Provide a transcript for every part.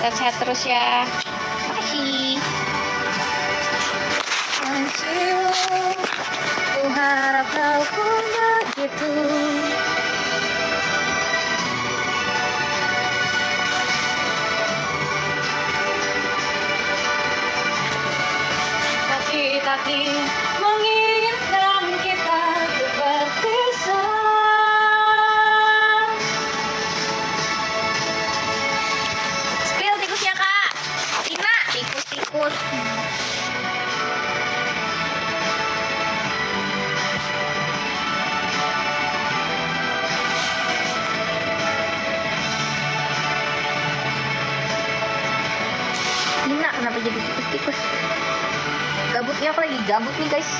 Sehat-sehat terus ya. Makasih. Ku harap kau pun begitu. Tapi menginginkan kita untuk berpisah. Spill tikusnya kak. Tina, tikus-tikus. Tina, kenapa jadi tikus-tikus? Gabutnya, aku lagi gabut nih guys.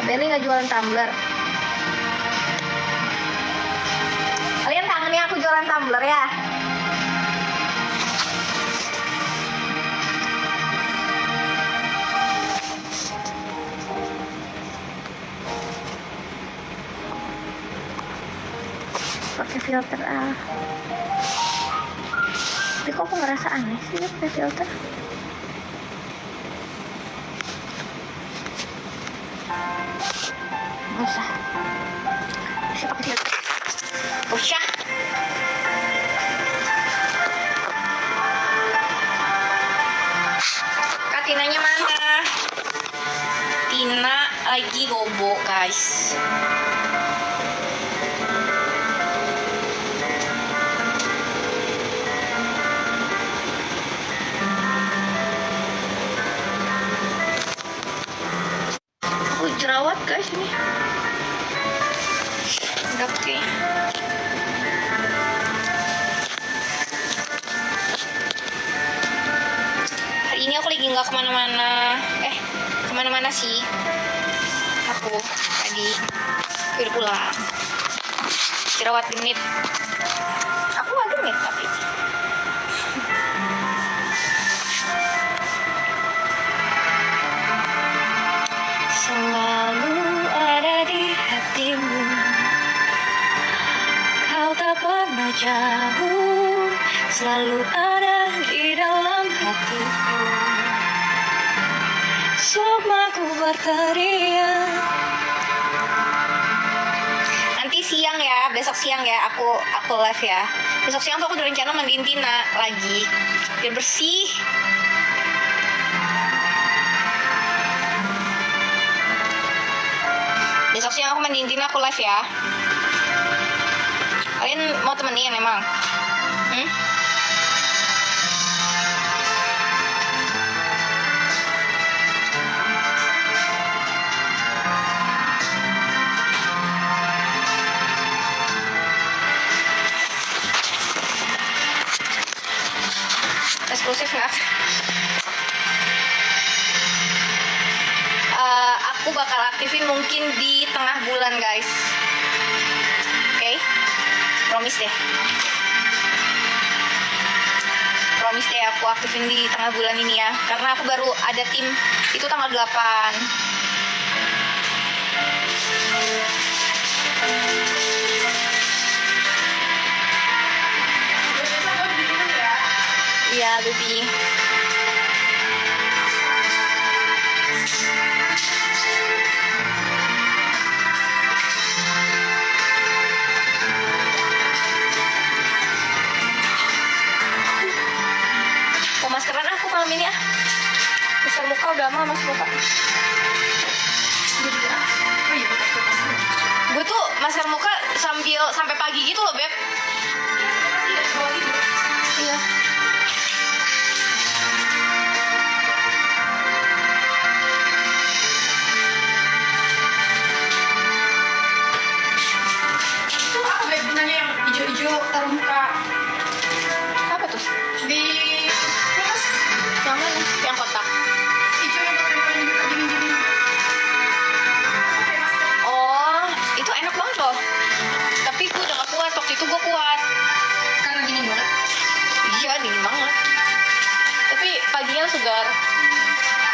Beli nggak jualan tumbler? Kalian kangennya aku jualan tumbler ya? Pakai filter ah. Tapi kok aku ngerasa aneh sih pakai filter? Usah pakai filter. Usah. Kak Tinanya mana? Tina lagi bobo guys. Aku jerawat guys ini. Udah oke. Hari ini aku lagi nggak kemana-mana. Kemana-mana sih. Aku tadi udah pulang. Jerawat genit. Aku nggak genit tapi. Selalu ada di hatimu. Kau tak pernah jauh. Selalu ada di dalam hatiku. Sukmaku berteriak. Nanti siang ya, besok siang ya, aku live ya. Besok siang tuh aku udah rencana mandiin Tina lagi, biar bersih. Besok siang aku mandiin Tina, aku live ya. Kalian mau temenin emang? Eksklusif nggak? Aku bakal aktifin mungkin di tengah bulan guys. Oke? Promise deh. Promise deh aku aktifin di tengah bulan ini ya. Karena aku baru ada tim itu tanggal 8. Iya, baby. Mau maskeran aku malam ini ya. Masker muka udah lama masker muka. Gue tuh masker muka sampai pagi gitu loh, Beb. Iya. Hijau taruh muka. Apa tuh? Di terus Yang mana? Yang kotak. hijau yang pakai dingin-dingin. Oh, itu enak itu gue kuat. Karena dingin banget. Iya, dingin banget. Tapi paginya segar.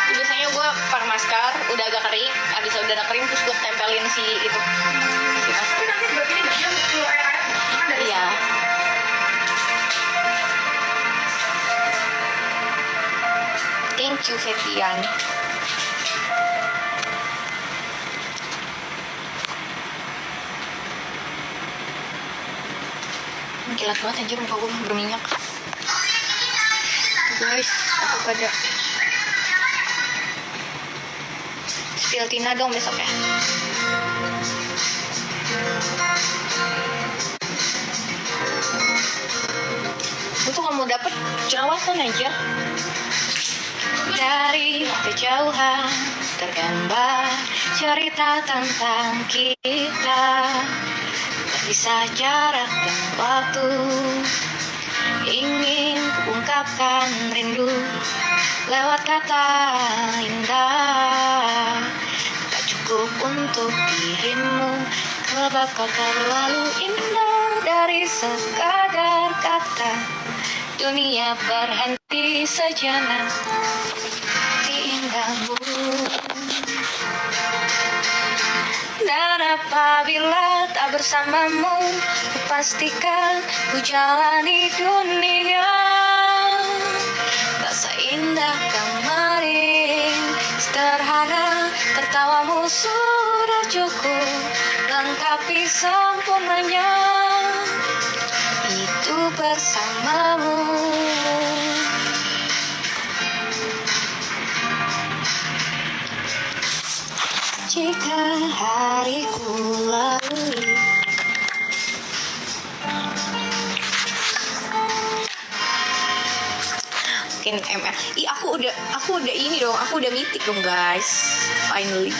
Biasanya gue pakai masker, udah agak kering, abis udah agak kering terus gue tempelin si masker. Tapi nanti buat ini nggak dia keluar air kan dari Iya. Thank you, Septian. Kilat banget anjir, muka gue berminyak. Guys, aku pada spill Tina dong besok ya. Gue tuh gak mau dapet jerawatan aja. Dari kejauhan tergambar cerita tentang kita, terpisah jarak dan waktu. Ingin kuungkapkan rindu lewat kata indah. Tak cukup untuk dirimu, sebab kau terlalu indah. Dari sekadar kata, dunia berhenti sejenak di indahmu. Dan apabila tak bersamamu, kupastikan ku jalani dunia tak seindah kemarin. Sederhana, tertawamu sudah cukup lengkapi sempurnanya hidup bersamamu. Jika hariku lalui mungkin ML. Ih, aku udah ini dong, aku udah mitik dong guys. Finally.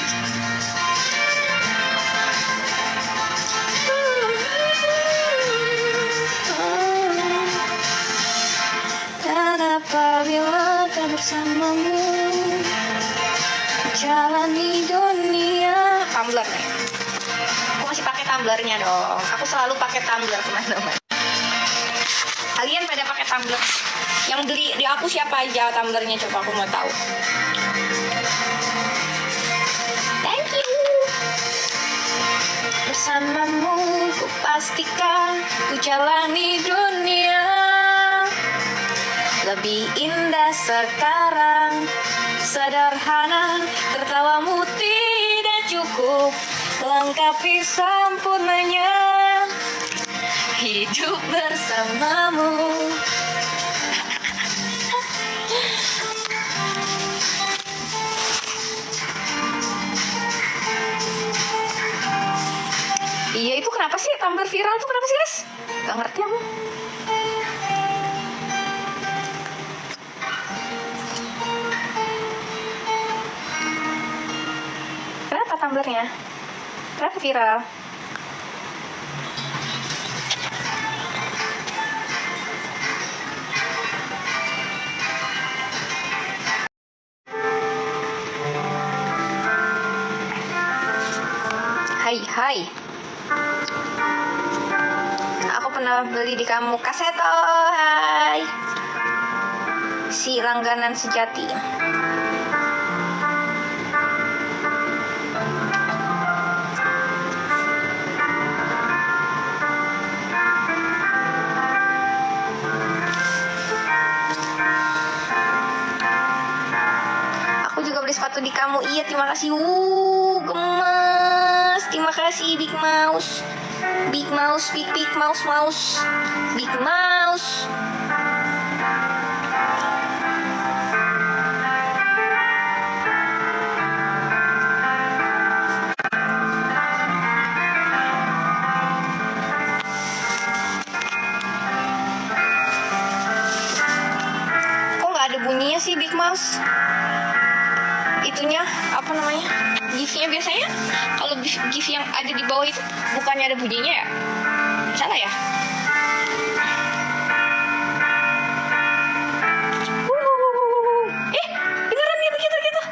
Dan apabila tak bersamamu, jalani dunia. Tumbler nih. Aku masih pakai tumblernya dong. Aku selalu pakai tumbler teman-teman. Kalian pada pakai tumbler? Yang beli di aku siapa aja tumblernya? Coba aku mau tahu. Thank you. Bersamamu ku pastikan ku jalani dunia lebih indah sekarang. Sederhana, tertawamu tidak cukup lengkapi sempurnanya hidup bersamamu. Iya, itu kenapa sih tumbler viral tuh, kenapa sih guys? Gak ngerti aku. Kenapa tumblernya? Kenapa viral? Hai. Aku pernah beli di kamu Kaseto. Hai. Si langganan sejati. Aku juga beli sepatu di kamu. Iya, terima kasih. Gemas. Terima kasih Big Mouse. Big Mouse, Big Mouse. Big Mouse. Kok nggak ada bunyinya sih Big Mouse? Itunya apa namanya? GIF-nya biasanya kalau GIF yang ada di bawah itu bukannya ada bunyinya ya? Salah ya? Beneran nih begitu gitu.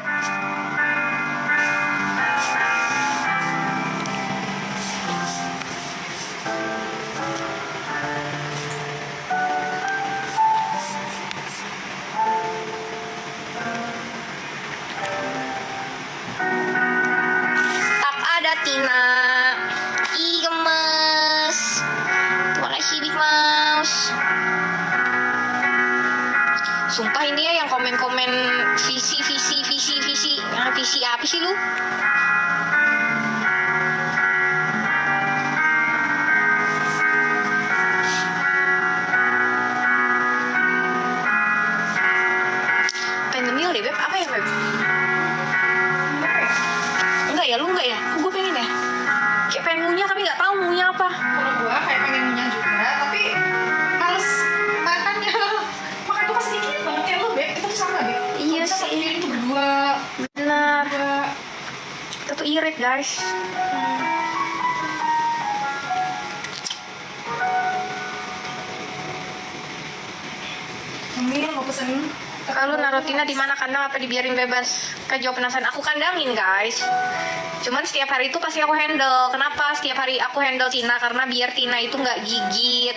Tina. Ih, gemes. Terima kasih Big Mouse. Sumpah ini ya yang komen-komen visi. Visi apa sih lu? Pengen ngemil deh, Beb. Apa ya, Beb? Enggak ya, lu enggak ya? Gue pengen ya. Kayak pengen ngunyah tapi nggak tahu ngunyah apa. Kalau gua kayak pengen ngunyah juga, tapi males makannya. Makan tuh masih dikit banget ya lo, Beb. Itu tuh sama, Beb. Iya Kalau kita sih. satu piring tuh berdua. Benar. Berdua. Kita tuh irit, guys. Ngemil mau pesen. Kalau naruh Tina di mana, kandang apa dibiarin bebas? Kejawab penasaran. Aku kandangin, guys. Cuman setiap hari itu pasti aku handle. Kenapa setiap hari aku handle Tina? Karena biar Tina itu nggak gigit.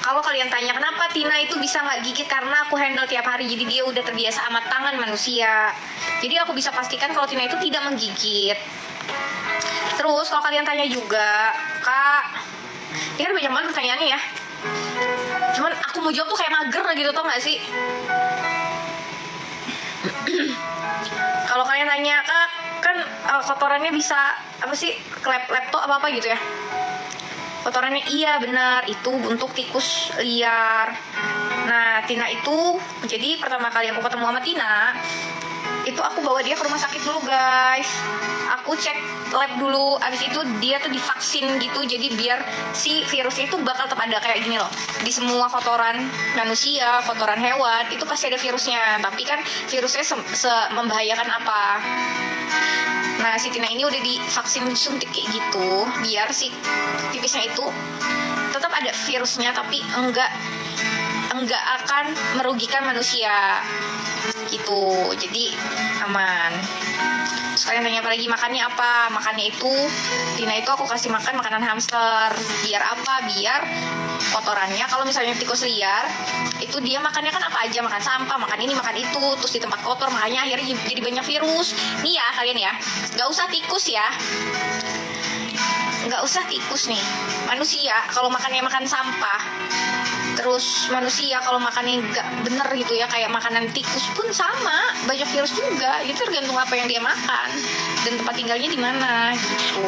Kalau kalian tanya kenapa Tina itu bisa nggak gigit, karena aku handle tiap hari. Jadi dia udah terbiasa sama tangan manusia. Jadi aku bisa pastikan kalau Tina itu tidak menggigit. Terus kalau kalian tanya juga, Kak, ini kan banyak banget pertanyaannya ya. Cuman aku mau jawab tuh kayak mager gitu, tau gak sih? Kalau kalian tanya, Kak, kan kotorannya bisa apa sih, laptop apa gitu ya? Kotorannya iya benar, itu untuk tikus liar. Nah, Tina itu, jadi pertama kali aku ketemu sama Tina, itu aku bawa dia ke rumah sakit dulu, guys. Aku cek lab dulu, abis itu dia tuh divaksin gitu, jadi biar si virusnya itu bakal tetap ada kayak gini loh. Di semua kotoran manusia, kotoran hewan, itu pasti ada virusnya. Tapi kan virusnya membahayakan apa? Nah, si Tina ini udah divaksin suntik kayak gitu, biar si pipisnya itu tetap ada virusnya, tapi enggak akan merugikan manusia gitu. Jadi aman. Terus kalian tanya apa lagi, makannya apa? Makannya itu Tina itu aku kasih makan makanan hamster. Biar apa? Biar kotorannya, kalau misalnya tikus liar itu dia makannya kan apa aja, makan sampah, makan ini, makan itu, terus di tempat kotor, makanya akhirnya jadi banyak virus. Nih ya kalian ya, nggak usah tikus ya, nggak usah tikus nih, manusia kalau makannya makan sampah, terus manusia kalau makannya nggak bener gitu ya, kayak makanan tikus pun sama, banyak virus juga. Itu tergantung apa yang dia makan dan tempat tinggalnya di mana gitu.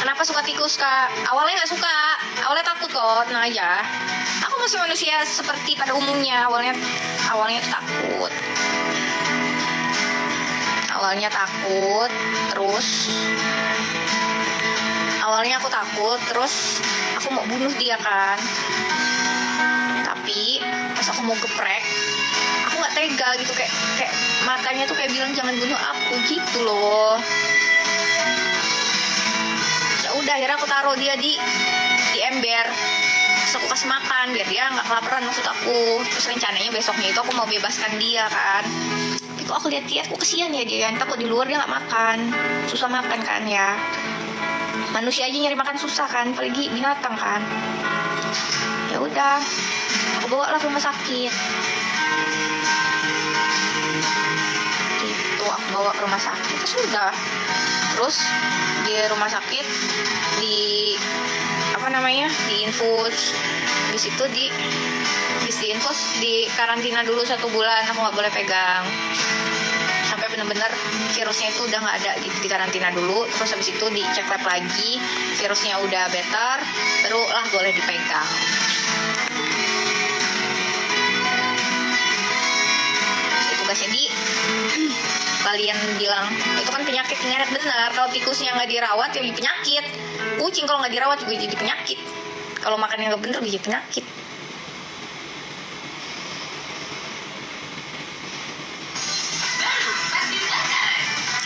Kenapa suka tikus, Kak? Awalnya nggak suka, awalnya takut kok, tenang aja. Aku masih manusia seperti pada umumnya. Awalnya takut. Awalnya aku takut, terus aku mau bunuh dia kan. Tapi pas aku mau geprek, aku nggak tega gitu, kayak matanya tuh kayak bilang jangan bunuh aku gitu loh. Ya udah, akhirnya aku taruh dia di ember. Terus aku kasih makan biar dia nggak kelaparan, maksud aku. Terus rencananya besoknya itu aku mau bebaskan dia kan. Tapi kok aku lihat aku kesian ya dia, takut di luar dia nggak makan, susah makan kan ya. Manusia aja nyari makan susah kan, apalagi binatang kan. Ya udah, aku bawa lah ke rumah sakit. Gitu, aku bawa ke rumah sakit. Terus di rumah sakit di infus. Habis itu di infus, di karantina dulu 1 bulan, aku nggak boleh pegang sampai benar-benar virusnya itu udah nggak ada. Di karantina dulu, terus habis itu dicek lab lagi, virusnya udah better, barulah boleh dipegang. Itu guys, jadi kalian bilang itu kan penyakit, ngeret benar. Kalau tikusnya nggak dirawat jadi penyakit. Kucing kalau nggak dirawat juga jadi penyakit. Kalau makannya nggak bener jadi penyakit.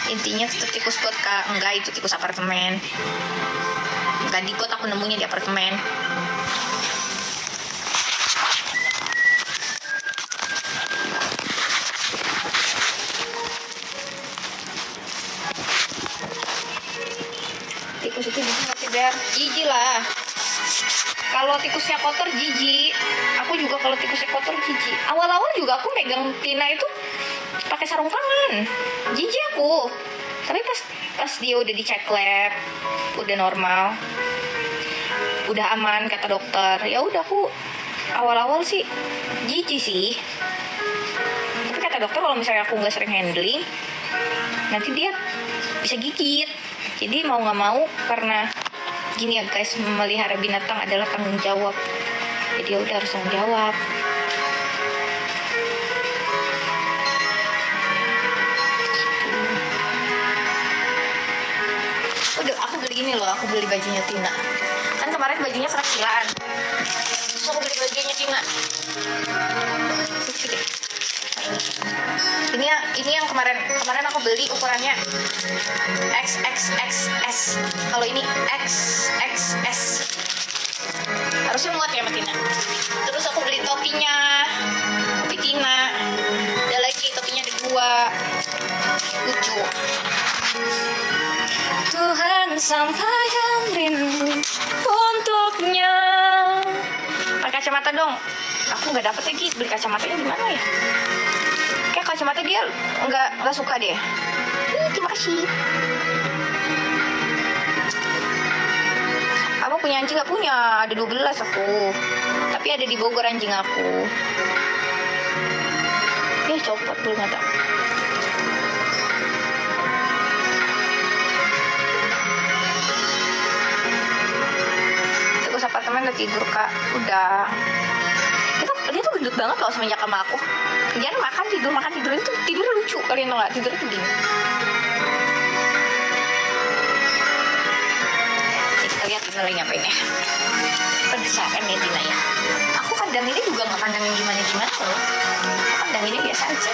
Intinya tetap tikus got, Kak. Enggak, itu tikus apartemen. Enggak di got, aku nemunya di apartemen. Tikus itu jijik nggak sih, Ber? Jijik lah. Kalau tikusnya kotor jijik. Aku aku juga kalau tikusnya kotor jijik. Awal-awal juga aku megang Tina itu pakai sarung tangan, jijik aku. Tapi pas dia udah dicek lab, udah normal, udah aman kata dokter, ya udah aku awal-awal sih jijik sih. Tapi kata dokter kalau misalnya aku nggak sering handling, nanti dia bisa gigit. Jadi mau nggak mau, karena gini ya guys, memelihara binatang adalah tanggung jawab. Jadi ya udah harus tanggung jawab. Udah aku beli ini loh, aku beli bajunya Tina. Kan kemarin bajunya kecilan. Terus aku beli bajunya Tina. Lucu deh. Ini yang kemarin aku beli ukurannya XXXS. Kalau ini XXS. Harusnya muat ya sama Tina. Terus aku beli topinya, topi Tina. Ada lagi topinya ada 2. Lucu. Tuhan sampaikan rindu untuknya. Pakai kacamata dong. Aku nggak dapet lagi beli kacamatanya di mana ya? Kayak kacamata dia nggak suka deh. Terima kasih. Kamu punya anjing nggak? Punya, ada 12 aku. Tapi ada di Bogor anjing aku. Ya copot dulu nggak tahu. Terus apartemen udah tidur kak, udah. Dia tuh gendut banget loh semenjak sama aku. Jangan makan tidur itu tidur lucu, kalian tau nggak? Tidurnya tuh gini. Kita lihat Tina lagi ngapain ya. Pedesakan ya Tina ya. Aku kandang ini juga nggak kandang yang gimana loh. Kandang ini biasa aja.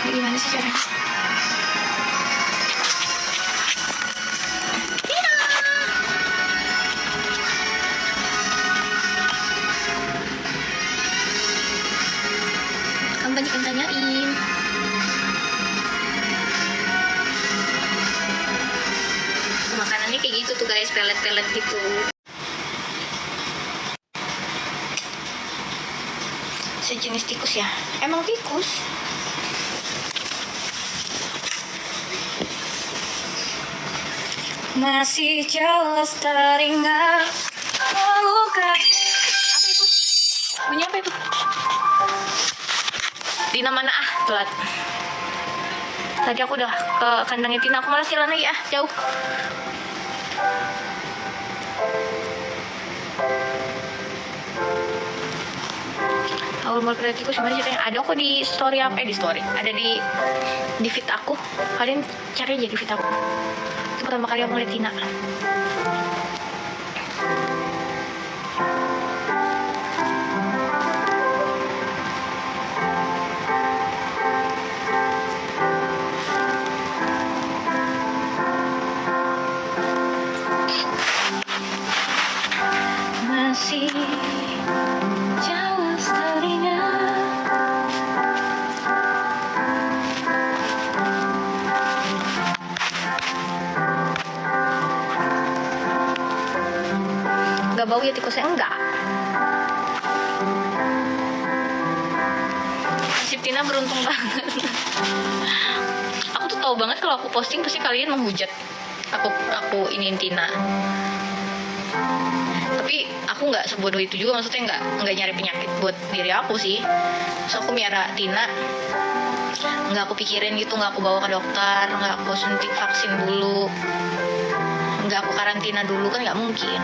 Ini gimana sih caranya? Banyak yang tanyain. Makanannya kayak gitu tuh guys, pelet-pelet gitu. Sejenis tikus ya. Emang tikus. Masih jelas teringat luka. Apa itu? Bunyi apa itu? Tina mana telat. Tadi aku udah ke kandangnya Tina, aku malas jalan lagi jauh. Awal mulai kerja tikus gimana ceritanya? Ada kok di story di story. Ada di feed aku. Kalian cari aja di feed aku. Itu pertama kali aku ngeliat Tina. Masih jauh teringat. Gak bau ya tikusnya? Enggak. Nasib Tina beruntung banget. Aku tuh tahu banget kalau aku posting pasti kalian menghujat aku iniin Tina. Tapi aku nggak sebodoh itu juga, maksudnya nggak nyari penyakit buat diri aku sih. So aku miara Tina, nggak aku pikirin gitu, nggak aku bawa ke dokter, nggak aku suntik vaksin dulu, nggak aku karantina dulu, kan nggak mungkin.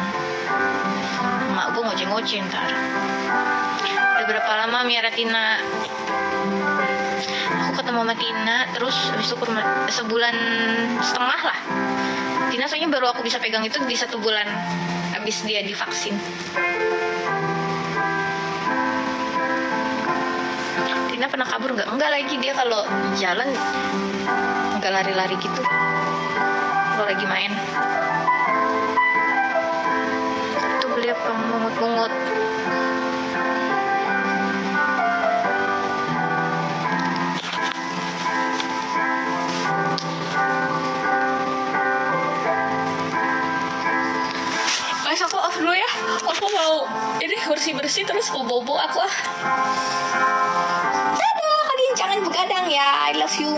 Emak gue ngoceh-ngoceh ntar. Udah berapa lama miara Tina? Aku ketemu sama Tina, terus habis itu sebulan setengah lah. Tina soalnya baru aku bisa pegang itu di 1 bulan habis dia divaksin. Tina pernah kabur nggak? Enggak lagi, dia kalau jalan nggak lari-lari gitu. Kalau lagi main. Tuh beliau mengut-mengut. bersih-bersih terus bobo aku ah. Dadah, kalian jangan begadang ya. I love you.